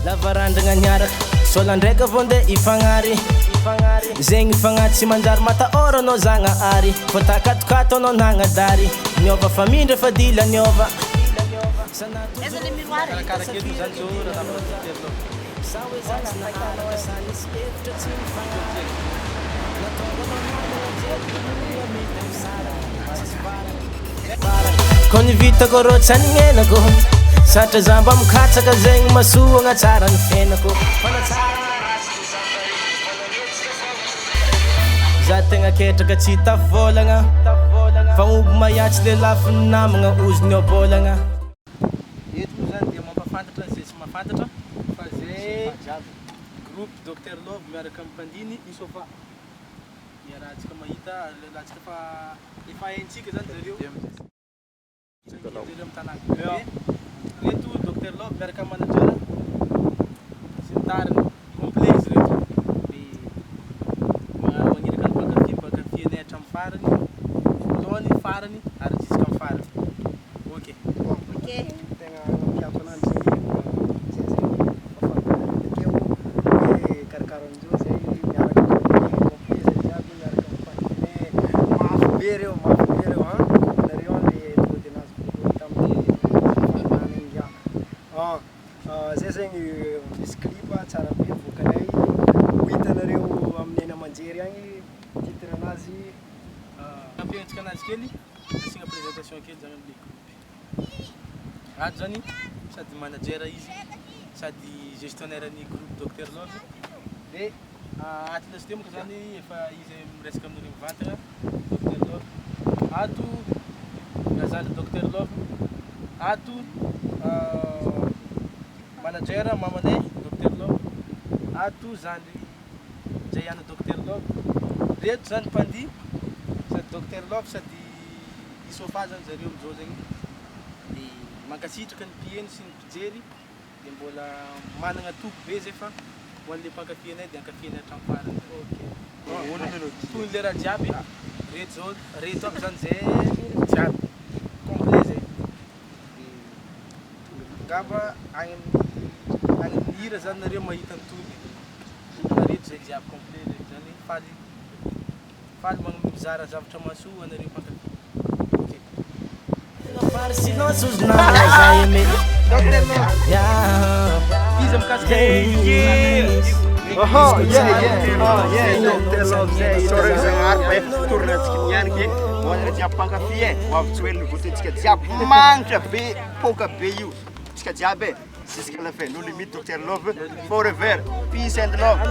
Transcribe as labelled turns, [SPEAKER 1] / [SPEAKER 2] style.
[SPEAKER 1] lavarandragna niaraka sola ndraiky avao nde ifagnary zegny fagnaty tsy manjary matahôra anao zagnahary fa takatokato anao nagnadary niova famindra fa dila niova
[SPEAKER 2] Essa le miroir.
[SPEAKER 3] Cara aqui dos anos ouro, dá pra ter
[SPEAKER 1] Kau ny vitako rô tsy anignenako Satra zamba mikatsaka zegny masoagna tsara ny fiainako Za tegna ketraka tsy tavôlagna Fa omby mahiatsy le lafiny namagna ozy niobôlagna
[SPEAKER 3] Eto zany dia mampafantatra zay tsy mahafantatra fa zay groupe Dr Love miaraka amin'ny Pandiny isofa rahantsika mahita rahantsika fa efa haintsika zany zareo zareo amin'ny tanàna reto Dr Love miaraka amin'ny manager sy ny tariny complet izy reto dia magniraka ny bakafianay hatramin'ny farany voalohany farany ary juska amin'ny farany ok
[SPEAKER 4] tegna mampiavaka ananjy zay karakaran'izao zay miaraka complet zay jiaby miaraka mifantinay mafy be reo nareo le tody anazy voalohany tamin'ny zay zegny misy clip tsara be vokanay ho hitanareo amin'ny ena manjery agny titre anazy
[SPEAKER 3] ampiantsika anazy kely asiagna présentation kely zany amin'ny groupe ato zany sady manager izy sady gestionnaire ny groupe Dr Love dia atlas temoko zany efa izy miresaka amin'ireo mivantana Dr Love ato gazana Dr Love ato manager mamanay Dr Love ato zany jayana Dr Love reto zany Pandi sady Dr Love sady isofa zany zareo amin'izao zegny dia mankasitraka ny mpieny sy ny mpijery dia mbola managna toko be zay fa ho an'le mpankafy anay dia ankafy anay hatramin'ny farany toy le raha jiaby reto zao reto aby zany zay jiaby complet zay ngamba agny amin'ny hira zany nareo mahita ny tony reto zay jiaby complet reto zany faly mizara zavatra masoa anareo mpankafy
[SPEAKER 1] Silence os namas aí me
[SPEAKER 3] Pisa mikasika
[SPEAKER 4] Sorry zanahary tournatsika nianiky hoan'ireo jiaby mpankafy ho avy tsy oeliny votentsika jiaby magnitra be poka be io tsika jiaby jusqu'à la fin no limite Dr Love forever peace and love